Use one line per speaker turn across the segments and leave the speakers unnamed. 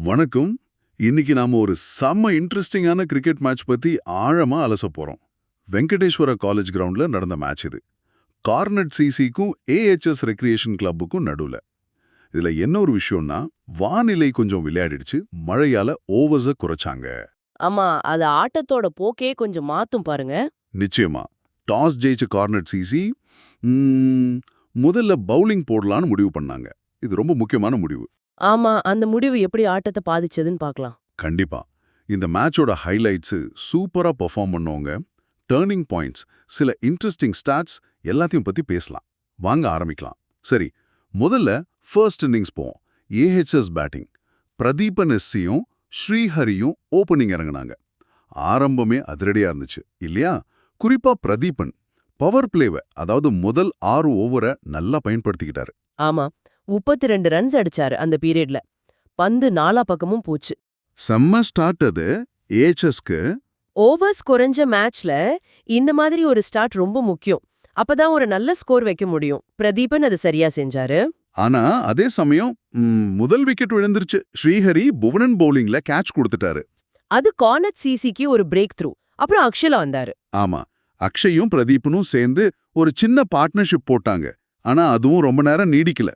வணக்கம். இன்னைக்கு நாம ஒரு செம்ம இன்ட்ரெஸ்டிங்கான கிரிக்கெட் மேட்ச் பத்தி ஆழமா அலச போறோம். வெங்கடேஸ்வர காலேஜ் கிரவுண்ட்ல நடந்த மேட்ச் இது. கார்னட் சிசிக்கும் ஏஎச்எஸ் ரெக்ரியேஷன் கிளப்புக்கும் நடுவுல. இதுல என்ன ஒரு விஷயம்னா, வானிலை கொஞ்சம் விளையாடிடுச்சு, மழையால ஓவர்ஸ குறைச்சாங்க.
ஆமா, அது ஆட்டத்தோட போக்கே கொஞ்சம் மாத்தும் பாருங்க.
நிச்சயமா. டாஸ் ஜெயிச்ச கார்னட் சிசி முதல்ல பவுலிங் போடலான்னு முடிவு பண்ணாங்க. இது ரொம்ப முக்கியமான முடிவு.
ஆமா, அந்த முடிவு எப்படி ஆட்டத்தை பாதிச்சதுன்னு பார்க்கலாம்.
கண்டிப்பா. இந்த மேட்சோட ஹைலைட்ஸ் சூப்பரா பெர்ஃபார்ம் பண்ணவங்க, டர்னிங் பாயிண்ட்ஸ், சில இன்ட்ரெஸ்டிங் ஸ்டாட்ஸ் எல்லாத்தையும் பத்தி பேசலாம். வாங்க ஆரம்பிக்கலாம். சரி, முதல்ல ஃபர்ஸ்ட் இன்னிங்ஸ் போவோம். AHS batting. பிரதீபன் எஸ்சியும் ஸ்ரீஹரியும் ஓப்பனிங் இறங்குனாங்க. ஆரம்பமே அதிரடியா இருந்துச்சு இல்லையா? குறிப்பா பிரதீபன் பவர் பிளேவை, அதாவது முதல் 6 ஓவரை நல்லா பயன்படுத்திக்கிட்டாரு.
ஆமா, 32 ரன்ஸ் அடிச்சாரு அந்த பீரியட்ல. பந்து நாலா பக்கமும் போச்சு.
செம்ம ஸ்டார்ட் அது ஏஹெச்எஸ்க்கு.
ஓவர்ஸ் குறைஞ்ச மேட்ச்ல இந்த மாதிரி ஒரு ஸ்டார்ட் ரொம்ப முக்கியம். அப்பதான் ஒரு நல்ல ஸ்கோர் வைக்க முடியும். பிரதீபன் அது சரியா செஞ்சாரு.
ஆனா அதே சமயம் முதல் விக்கெட் விழுந்துருச்சு. ஸ்ரீஹரி புவனன் பவுலிங்ல கேட்ச் கொடுத்துட்டாரு.
அது கார்னட் சிசிக்கு ஒரு பிரேக் த்ரூ. அப்புறம் அக்ஷலா வந்தாரு.
ஆமா, அக்ஷயும் பிரதீபனும் சேர்ந்து ஒரு சின்ன பார்ட்னர்ஷிப் போட்டாங்க. ஆனா அதுவும் ரொம்ப நேரம் நீடிக்கல.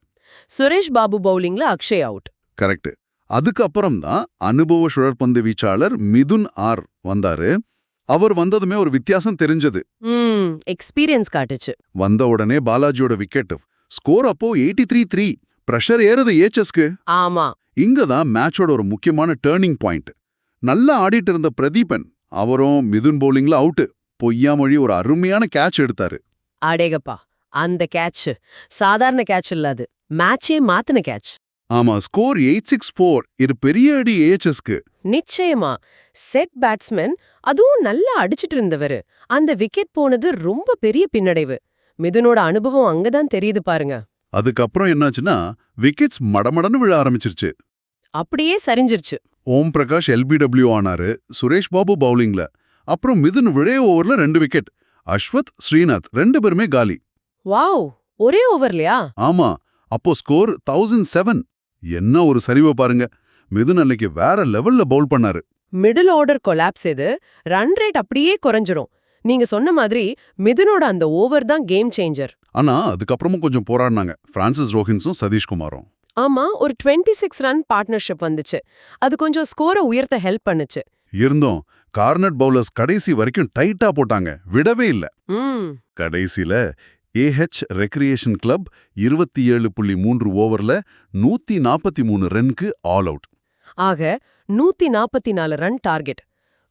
சுரேஷ் பாபு பவுலிங்ல அக்ஷய் அவுட்.
கரெக்ட். அதுக்கப்புறம் தான் அனுபவ சுழற்பந்து வீச்சாளர் மிதுன் ஆர் வந்தாரு. அவர் வந்ததுமே ஒரு வித்தியாசம் தெரிஞ்சது.
எக்ஸ்பீரியன்ஸ் காட்டுச்சு.
வந்த உடனே பாலாஜியோட விக்கெட். ஸ்கோர் அப்போ 83-3. பிரஷர் ஏறுது ஏச்சஸ்க்கு.
ஆமா,
இங்கதான் மேட்சோட ஒரு முக்கியமான டேர்னிங் பாயிண்ட். நல்லா ஆடிட்டு இருந்த பிரதீபன் அவரும் மிதுன் பவுலிங்ல அவுட்டு. பொய்யாமொழி ஒரு அருமையான கேட்ச் எடுத்தாரு.
அடேகப்பா, அந்த கேட்ச் சாதாரண கேட்ச் இல்ல, அது மேட்சே மாத்தின கேட்ச்.
ஆமா, ஸ்கோர் 864. இது பெரிய அடி ஏஎச்எஸ்க்கு.
நிச்சயமா. செட் பேட்ஸ்மேன், அதுவும் நல்லா அடிச்சிட்டு இருந்தவரு. அந்த விக்கெட் போனது ரொம்ப பெரிய பின்னடைவு. மிதுனோட அனுபவம் அங்கதான் தெரியுது பாருங்க.
அதுக்கப்புறம் என்னாச்சுன்னா, விக்கெட்ஸ் மடமடன்னு விழ ஆரம்பிச்சிருச்சு.
அப்படியே சரிஞ்சிருச்சு.
ஓம் பிரகாஷ் எல்பிடபிள்யூ ஆனாரு. சுரேஷ் பாபு பவுலிங்ல. அப்புறம் மிதுன் விழே ஓவர்ல 2 விக்கெட். அஸ்வத், ஸ்ரீநாத் 2 பேருமே காலி.
வாவ், ஒரே ஓவர்லையா?
ஆமா, அப்போ ஸ்கோர் 1007. என்ன ஒரு சரிவை பாருங்க. மிதுன் அன்னைக்கு வேற லெவல்ல பவுல் பண்ணாரு.
மிடில் ஆர்டர் கொலாப்ஸ் இது. ரன் ரேட் அப்படியே குறைஞ்சிரும். நீங்க சொன்ன மாதிரி மிதுனோட அந்த ஓவர் தான் கேம் சேஞ்சர்.
ஆனா அதுக்கப்புறமும் கொஞ்சம் போராடினாங்க பிரான்சிஸ் ரோஹின்ஸும் சதீஷ்குமாரும்.
ஆமா, ஒரு 26 ரன் பார்ட்னர்ஷிப் வந்துச்சு. அது கொஞ்சம் ஸ்கோரை உயர்த்த ஹெல்ப் பண்ணுச்சு.
இருந்தும் கார்னட் பவுலர்ஸ் கடைசி வரைக்கும் டைட்டா போட்டாங்க, விடவே இல்ல. கடைசில ஏஹெச் ரெக்ரியேஷன் கிளப் 27.3 ஓவர்ல 143 ரன்க்கு ஆல் அவுட்.
ஆக 144 ரன் டார்கெட்.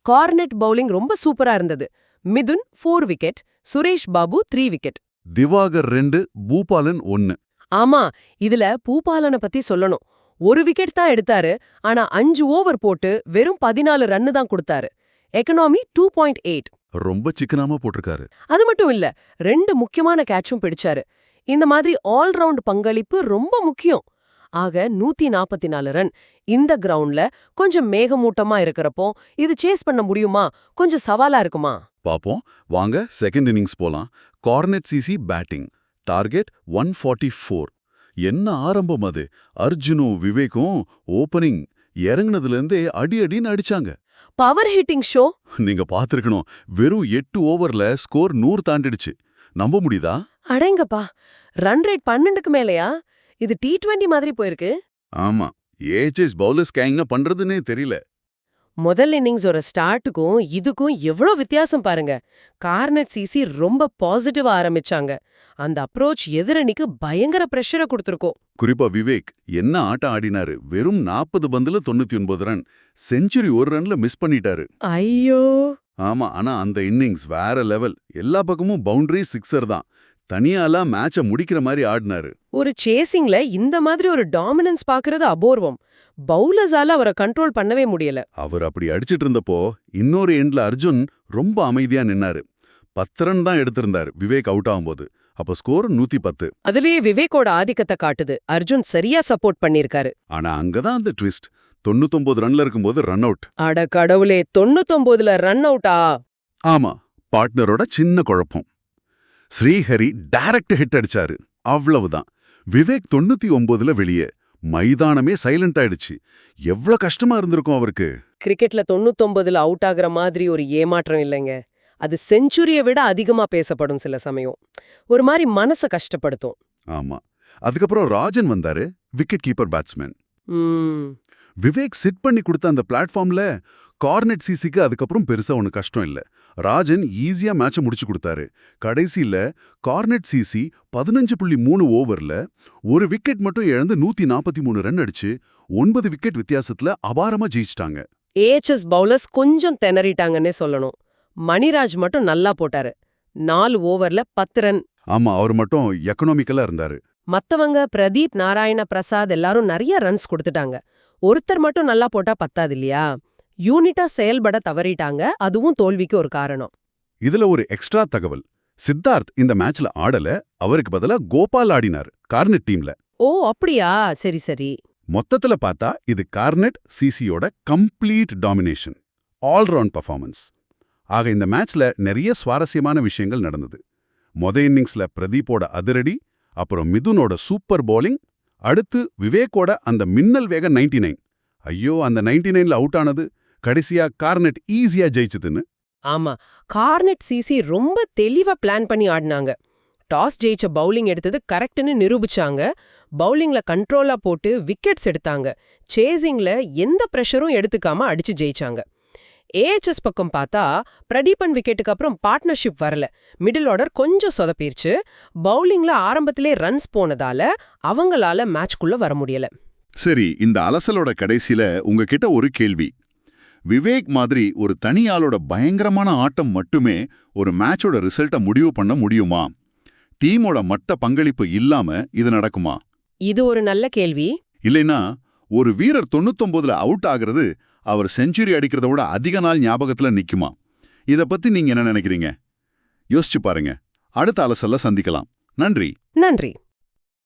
கார்னெட் பவுலிங் ரொம்ப சூப்பரா இருந்தது. Mithun 4 wicket, Suresh Babu 3 wicket,
Diwakar 2, Boopalan 1.
ஆமா, இதுல பூபாலனை பத்தி சொல்லணும். 1 விக்கெட் தான் எடுத்தாரு. ஆனா 5 ஓவர் போட்டு வெறும் 14 ரன்னு தான் கொடுத்தாரு. எக்கனாமி 2.8.
ரொம்ப சிக்கனாமா போட்டிருக்காரு.
அது மட்டும் இல்ல, 2 முக்கியமான கேட்சும் பிடிச்சாரு. இந்த மாதிரி ஆல்ரவுண்ட் பங்களிப்பு ரொம்ப முக்கியம். ஆக 144 ரன். இந்த கிரவுண்ட்ல கொஞ்சம் மேகமூட்டமா இருக்கிறப்போ இது சேஸ் பண்ண முடியுமா? கொஞ்சம் சவாலா இருக்குமா?
பாப்போம். வாங்க செகண்ட் இன்னிங்ஸ் போலாம். கார்னட் சிசி பேட்டிங். டார்கெட் 144. என்ன ஆரம்பம் அது! அர்ஜுனும் விவேக்கும் ஓப்பனிங் இறங்குனதுல இருந்தே அடி அடின்னு அடிச்சாங்க.
Power hitting show.
நீங்க பாத்துருக்கணும். வெறும் 8 ஓவர்ல ஸ்கோர் 100 தாண்டிடுச்சு. நம்ப முடியுதா?
அடேங்கப்பா, ரன் ரேட் 12க்கு மேலையா? இது T20 மாதிரி போயிருக்கு.
ஆமா, ஏஹெச்எஸ் பவுலர்ஸ் கேங்னா பண்றதுன்னே தெரியல.
முதல் இன்னிங்ஸோட ஸ்டார்ட்டுக்கும் இதுக்கும் எவ்வளோ வித்தியாசம் பாருங்க. கார்னட் சிசி ரொம்ப பாசிட்டிவா ஆரம்பிச்சாங்க. அந்த அப்ரோச் எதிரணிக்கு பயங்கர பிரஷரை கொடுத்துருக்கோம்.
குறிப்பா விவேக் என்ன ஆட்டம் ஆடினாரு. வெறும் 40 பந்துல 99 ரன். செஞ்சுரி 1 ரன்ல மிஸ் பண்ணிட்டாரு.
ஐயோ!
ஆமா, ஆனா அந்த இன்னிங்ஸ் வேற லெவல். எல்லா பக்கமும் பவுண்டரி, சிக்ஸர் தான். தனியாலாம் மேட்ச முடிக்கிற மாதிரி ஆடினாரு.
ஒரு சேசிங்ல இந்த மாதிரி ஒரு டாமினன்ஸ் பாக்குறது அபூர்வம். பவுலர்ஸால அவரை கண்ட்ரோல் பண்ணவே முடியல.
அவர் அப்படி அடிச்சிட்டு இருந்தப்போ இன்னொரு எண்ட்ல அர்ஜுன் ரொம்ப அமைதியா நின்னாரு. 10 ரன் தான் எடுத்திருந்தாரு விவேக் அவுட் ஆகும்போது. அப்ப ஸ்கோர் 110.
அதுலயே விவேக்கோட ஆதிக்கத்தை காட்டுது. அர்ஜுன் சரியா சப்போர்ட் பண்ணிருக்காரு.
ஆனா அங்கதான் அந்த ட்விஸ்ட். 99 ரன்ல இருக்கும்போது ரன் அவுட்.
அட கடவுளே, 99ல ரன் அவுட்டா?
ஆமா, பார்ட்னரோட சின்ன குழப்பம். ஸ்ரீஹரி டைரக்ட் ஹிட் அடிச்சாரு, அவ்வளவுதான். விவேக் 99ல வெளியே. மைதானமே சைலண்ட் ஆயிடுச்சு. எவ்ளோ கஷ்டமா இருந்திருக்கும் அவருக்கு.
கிரிக்கெட்ல 99ல அவுட் ஆகுற மாதிரி ஒரு ஏமாற்றம் இல்லைங்க. அது செஞ்சுரிய விட அதிகமா பேசப்படும் சில சமயம். ஒரு மாதிரி மனச கஷ்டப்படுத்தும்.
ஆமா. அதுக்கப்புறம் ராஜன் வந்தாரு, விக்கெட் கீப்பர் பேட்ஸ்மேன்.
ம்.
விவேக் சிட் பண்ணி கொடுத்த அந்த பிளாட்ஃபார்ம்ல கார்னெட் சிசிக்கு அதுக்கப்புறம் பெருசா ஒண்ணு கஷ்டம் இல்ல. ராஜன் ஈஸியா மேட்ச முடிச்சு கொடுத்தாரு. கடைசியில கார்னெட் சிசி 15.3 ஓவர்ல ஒரு விக்கெட் மட்டும் இழந்து 143 ரன் அடிச்சு 9 விக்கெட் வித்தியாசத்துல அபாரமா ஜெயிச்சிட்டாங்க.
ஏஎச்எஸ் பவுலர்ஸ் கொஞ்சம் திணறிட்டாங்கன்னே சொல்லணும். மணிராஜ் மட்டும் நல்லா போட்டாரு. 4 ஓவர்ல 10 ரன்.
ஆமா, அவர் மட்டும் எக்கனாமிக்கலா இருந்தாரு.
மத்தவங்க பிரதீப், நாராயண பிரசாத் எல்லாரும் நிறைய ரன்ஸ் கொடுத்துட்டாங்க. ஒருத்தர் மட்டும் நல்லா போட்டா பத்தாது இல்லையா? யூனிட்டா செயல்பட தவறிட்டாங்க. அதுவும் தோல்விக்கு ஒரு காரணம்.
இதுல ஒரு எக்ஸ்ட்ரா தகவல். சித்தார்த் இந்த மேட்ச்ல ஆடல, அவருக்கு பதிலா கோபால் ஆடினார் கார்னெட் டீம்ல.
ஓ அப்படியா? சரி சரி.
மொத்தத்துல பார்த்தா இது கார்னெட் சிசியோட கம்ப்ளீட் டாமினேஷன், ஆல்ரவுண்ட் பர்ஃபார்மன்ஸ். ஆக இந்த மேட்ச்ல நிறைய சுவாரஸ்யமான விஷயங்கள் நடந்தது. இன்னிங்ஸ்ல பிரதீப்போட அதிரடி, அப்புறம் மிதுனோட சூப்பர் பவுலிங், அடுத்து விவேக்கோட அந்த மின்னல் வேக 99. ஐயோ, அந்த 99ல அவுட் ஆனது கடைசியா கார்னெட் ஈஸியா ஜெயிச்சதுன்னு.
ஆமா, கார்னெட் சிசி ரொம்ப தெளிவா பிளான் பண்ணி ஆடினாங்க. டாஸ் ஜெயிச்ச பவுலிங் எடுத்தது கரெக்ட்னு நிரூபிச்சாங்க. பவுலிங்ல கண்ட்ரோலா போட்டு விக்கெட்ஸ் எடுத்தாங்க. சேசிங்ல எந்த பிரஷரும் எடுத்துக்காம அடிச்சு ஜெயிச்சாங்க. ஏஎச்எஸ் பக்கம் பார்த்தா பிரதீபன் விக்கெட்டுக்கு அப்புறம் பார்ட்னர்ஷிப் வரல. மிடில் ஆர்டர் கொஞ்சம் சொதப்பிருச்சு. பவுலிங்ல ஆரம்பத்திலே ரன்ஸ் போனதால அவங்களால மேட்ச்குள்ள வர முடியல.
சரி, இந்த அலசலோட கடைசியில உங்ககிட்ட ஒரு கேள்வி. விவேக் மாதிரி ஒரு தனியாளோட பயங்கரமான ஆட்டம் மட்டுமே ஒரு மேட்சோட ரிசல்ட்டை முடிவு பண்ண முடியுமா? டீமோட மட்ட பங்களிப்பு இல்லாம இது நடக்குமா?
இது ஒரு நல்ல கேள்வி.
இல்லைன்னா ஒரு வீரர் 99ல அவுட் ஆகிறது அவர் செஞ்சுரி அடிக்கிறத விட அதிக நாள் ஞாபகத்துல நிக்குமா? இத பத்தி நீங்க என்ன நினைக்கிறீங்க? யோசிச்சு பாருங்க. அடுத்த அலசல்ல சந்திக்கலாம். நன்றி.
நன்றி.